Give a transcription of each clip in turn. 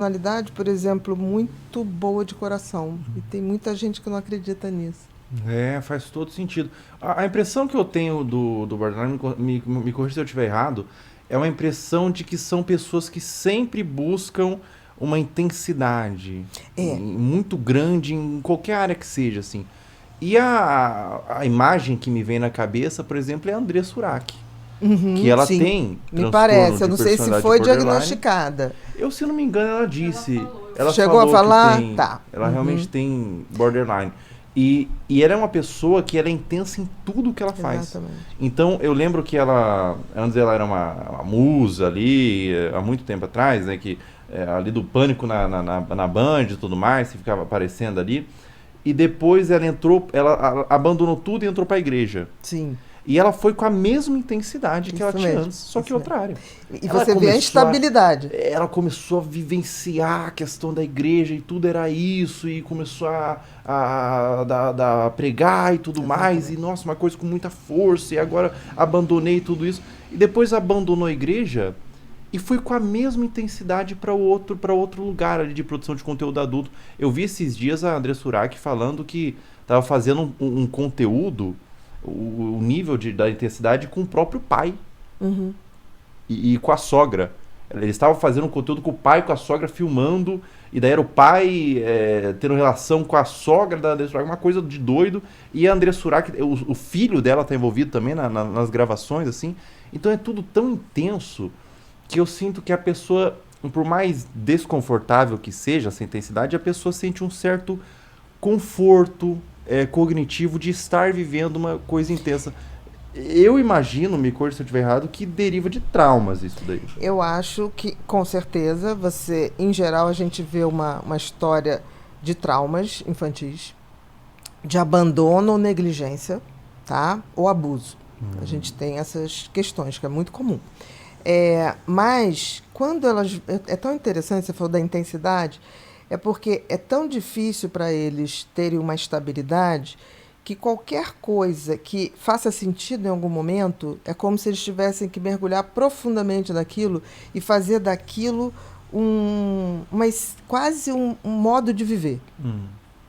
personalidade, por exemplo, muito boa de coração. E tem muita gente que não acredita nisso. Faz todo sentido. A impressão que eu tenho do Borderline, me corrija se eu estiver errado, é uma impressão de que são pessoas que sempre buscam uma intensidade É. muito grande em qualquer área que seja, assim. E a imagem que me vem na cabeça, por exemplo, é a Andrea Surak, que Uhum, ela sim, tem me transtorno parece. Eu de não sei se personalidade foi borderline. diagnosticada. Eu, se não me engano, ela Ela disse. falou, eu Ela vi. Chegou a falou que falar? tem. Tá. Ela realmente Uhum, tem borderline. E ela é uma pessoa que ela é intensa em tudo que ela faz. exatamente. Então, eu lembro que ela. Antes ela era uma musa ali, há muito tempo atrás, né? Que, ali do Pânico na Band e tudo mais, que ficava aparecendo ali. E depois ela entrou. Ela abandonou tudo e entrou pra igreja. Sim, E ela foi com a mesma intensidade que ela isso tinha mesmo. antes, só que Isso mesmo. outra área. E Ela você vê a começou a, instabilidade. ela começou a vivenciar a questão da igreja e tudo era isso, e começou a pregar e tudo mais, e Exatamente. nossa, uma coisa com muita força, e agora abandonei tudo isso. E depois abandonou a igreja e fui com a mesma intensidade para outro lugar ali de produção de conteúdo adulto. Eu vi esses dias a André Surak falando que estava fazendo um conteúdo, o nível da intensidade com o próprio pai Uhum. e com a sogra. Eles estavam fazendo um conteúdo com o pai e com a sogra filmando, e daí era o pai tendo relação com a sogra da André Surak, uma coisa de doido. E a André Surak, o filho dela está envolvido também nas gravações, assim. Então é tudo tão intenso que eu sinto que a pessoa, por mais desconfortável que seja essa intensidade, a pessoa sente um certo conforto cognitivo de estar vivendo uma coisa intensa. Eu imagino, me corrija se eu estiver errado, que deriva de traumas isso daí. Eu acho que, com certeza, você, em geral, a gente vê uma história de traumas infantis, de abandono ou negligência, tá? Ou abuso. A gente tem essas questões, que é muito comum. Mas, quando elas. É tão interessante, você falou da intensidade, é porque é tão difícil para eles terem uma estabilidade que qualquer coisa que faça sentido em algum momento é como se eles tivessem que mergulhar profundamente naquilo e fazer daquilo quase um modo de viver.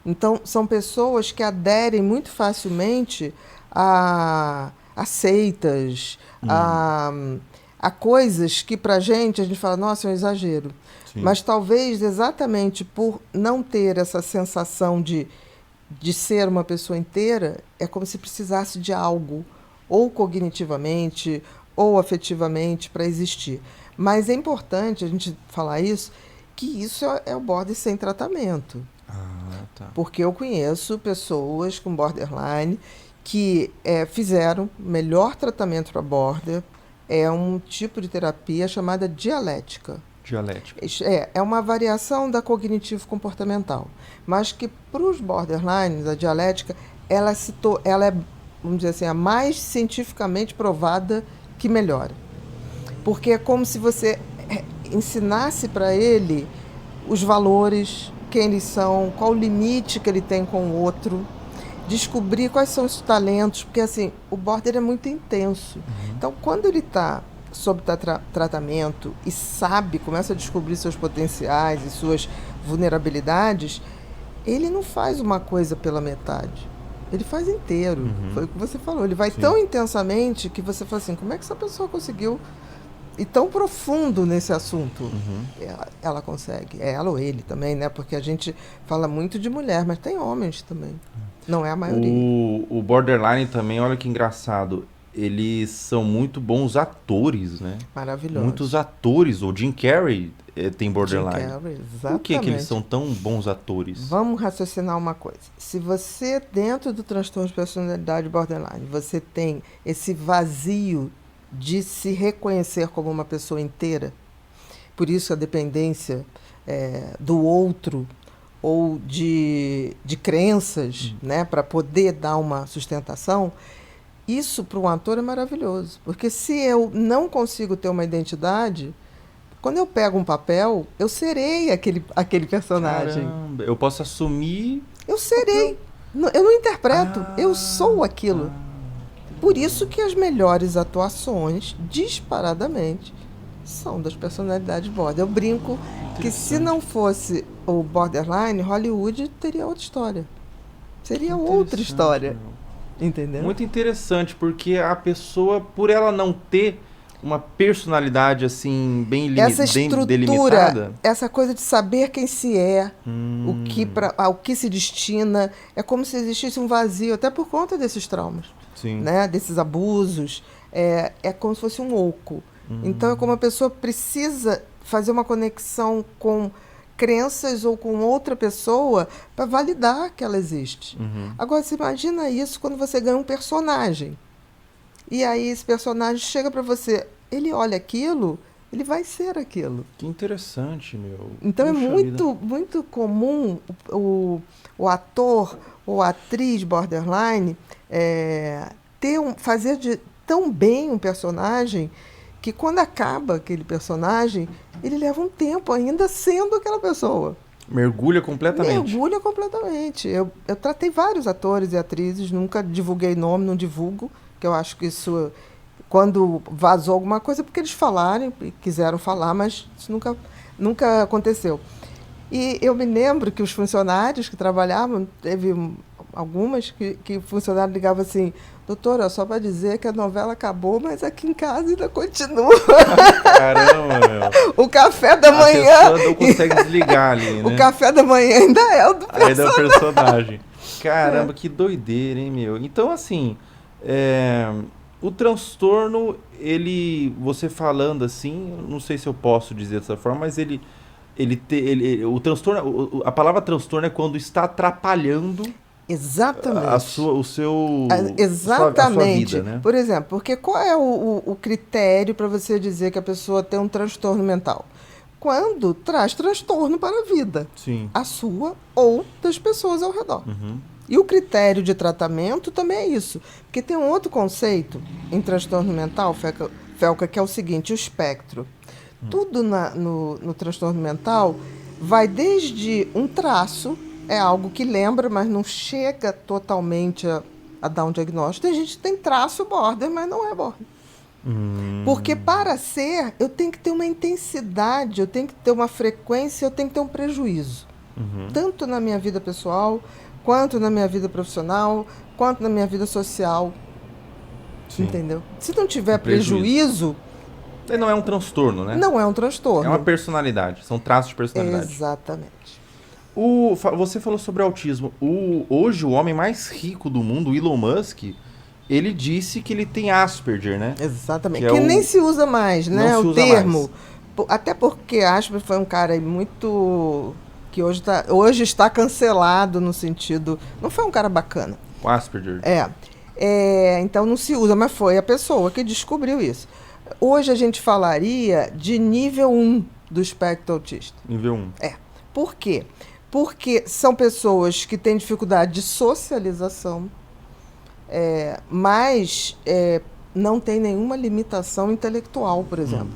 Então, são pessoas que aderem muito facilmente a seitas, a, a coisas que para a gente fala, nossa, é um exagero. Sim. Mas talvez exatamente por não ter essa sensação de ser uma pessoa inteira, é como se precisasse de algo, ou cognitivamente, ou afetivamente, para existir. Mas é importante a gente falar isso, que isso é o border sem tratamento. Ah, tá. Porque eu conheço pessoas com borderline que fizeram melhor tratamento para border, é um tipo de terapia chamada dialética. Dialética. É uma variação da cognitivo-comportamental, mas que para os borderlines, a dialética, ela é, vamos dizer assim, a mais cientificamente provada que melhora. Porque é como se você ensinasse para ele os valores, quem eles são, qual o limite que ele tem com o outro, descobrir quais são os talentos, porque assim, o border é muito intenso. Então, quando ele está sob tratamento e começa a descobrir seus potenciais e suas vulnerabilidades, ele não faz uma coisa pela metade. Ele faz inteiro. Foi o que você falou. Ele vai Sim. tão intensamente que você fala assim, como é que essa pessoa conseguiu ir tão profundo nesse assunto? Ela consegue. Ela ou ele também, né? Porque a gente fala muito de mulher, mas tem homens também. Não é a maioria. O Borderline também, olha que engraçado. Eles são muito bons atores, né? Maravilhoso. Muitos atores. O Jim Carrey tem Borderline. Jim Carrey, exatamente. Por que eles são tão bons atores? Vamos raciocinar uma coisa. Se você, dentro do transtorno de personalidade borderline, você tem esse vazio de se reconhecer como uma pessoa inteira, por isso a dependência do outro ou de crenças, né, para poder dar uma sustentação, isso para um ator é maravilhoso. Porque se eu não consigo ter uma identidade, quando eu pego um papel, eu serei aquele personagem. Caramba, eu posso assumir. Eu serei. Eu não interpreto, eu sou aquilo. Por isso que as melhores atuações, disparadamente, são das personalidades border. Eu brinco que se não fosse o borderline, Hollywood teria outra história. Seria outra história. Entendeu? Muito interessante, porque a pessoa, por ela não ter uma personalidade assim bem essa bem estrutura, delimitada, essa coisa de saber quem se é, ao que se destina, é como se existisse um vazio, até por conta desses traumas, sim. né? Desses abusos. É como se fosse um oco. Então é como a pessoa precisa fazer uma conexão com crenças ou com outra pessoa para validar que ela existe. Agora, você imagina isso quando você ganha um personagem. E aí esse personagem chega para você, ele olha aquilo, ele vai ser aquilo. Que interessante, meu. Então Puxa é muito comum o ator ou a atriz borderline fazer tão bem um personagem que quando acaba aquele personagem, ele leva um tempo ainda sendo aquela pessoa. Mergulha completamente. Mergulha completamente. Eu tratei vários atores e atrizes, nunca divulguei nome, não divulgo, que eu acho que isso, quando vazou alguma coisa, porque eles falaram, quiseram falar, mas isso nunca aconteceu. E eu me lembro que os funcionários que trabalhavam, teve algumas que o funcionário ligava assim, doutora, só para dizer que a novela acabou, mas aqui em casa ainda continua. Caramba, meu. O café da manhã... A pessoa não consegue desligar ali, né? O café da manhã ainda é o do personagem. Ainda é o personagem. Caramba, que doideira, hein, meu? Então, assim, o transtorno, você falando assim, não sei se eu posso dizer dessa forma, mas o transtorno, a palavra transtorno é quando está atrapalhando... Exatamente. Exatamente. A sua vida, né? Por exemplo, porque qual é o critério para você dizer que a pessoa tem um transtorno mental? Quando traz transtorno para a vida. Sim. A sua ou das pessoas ao redor. E o critério de tratamento também é isso. Porque tem um outro conceito em transtorno mental, Felca, que é o seguinte, o espectro. Tudo no transtorno mental vai desde um traço, é algo que lembra, mas não chega totalmente a dar um diagnóstico. Tem gente que tem traço border, mas não é border. Porque para ser, eu tenho que ter uma intensidade, eu tenho que ter uma frequência, eu tenho que ter um prejuízo. Tanto na minha vida pessoal, quanto na minha vida profissional, quanto na minha vida social. Sim. Entendeu? Se não tiver prejuízo... Não é um transtorno, né? Não é um transtorno. É uma personalidade, são traços de personalidade. Exatamente. Você falou sobre autismo. Hoje, o homem mais rico do mundo, Elon Musk, ele disse que ele tem Asperger, né? Exatamente. Que nem se usa mais, né? O termo. Até porque Asperger foi um cara muito... que hoje está cancelado no sentido... Não foi um cara bacana. O Asperger. Então não se usa, mas foi a pessoa que descobriu isso. Hoje a gente falaria de nível 1 do espectro autista. Nível 1. Por quê? Porque são pessoas que têm dificuldade de socialização, mas não tem nenhuma limitação intelectual, por exemplo.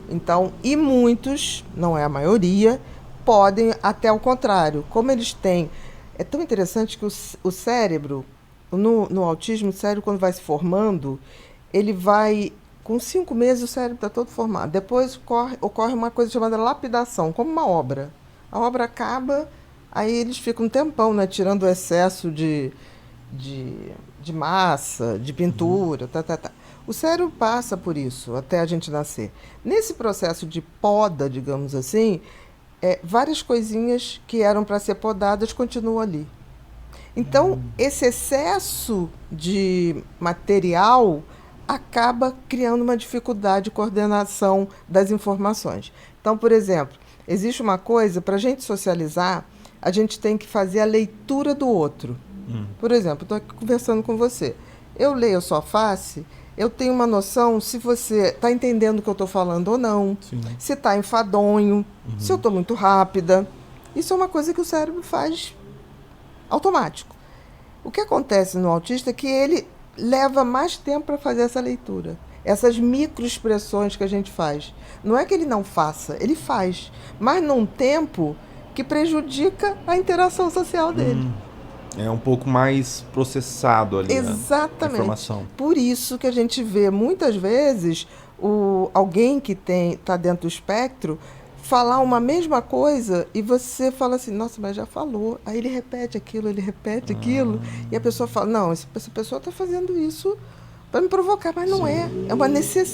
Então, e muitos, não é a maioria, podem até ao contrário. Como eles têm... É tão interessante que o cérebro, no autismo, o cérebro, quando vai se formando, ele vai... Com 5 meses, o cérebro está todo formado. Depois ocorre uma coisa chamada lapidação, como uma obra. A obra acaba, aí eles ficam um tempão, né, tirando o excesso de massa, de pintura, O cérebro passa por isso, até a gente nascer. Nesse processo de poda, digamos assim, várias coisinhas que eram para ser podadas continuam ali. Então, esse excesso de material acaba criando uma dificuldade de coordenação das informações. Então, por exemplo, existe uma coisa, para a gente socializar, a gente tem que fazer a leitura do outro. Por exemplo, estou aqui conversando com você. Eu leio a sua face, eu tenho uma noção se você está entendendo o que eu estou falando ou não, Sim. se está enfadonho, se eu estou muito rápida. Isso é uma coisa que o cérebro faz automático. O que acontece no autista é que ele leva mais tempo para fazer essa leitura. Essas microexpressões que a gente faz. Não é que ele não faça, ele faz. Mas num tempo que prejudica a interação social dele. É um pouco mais processado ali. Exatamente. A informação. Por isso que a gente vê, muitas vezes, alguém que está dentro do espectro falar uma mesma coisa e você fala assim, nossa, mas já falou. Aí ele repete aquilo, e a pessoa fala, não, essa pessoa está fazendo isso para me provocar, mas não é. É uma necessidade.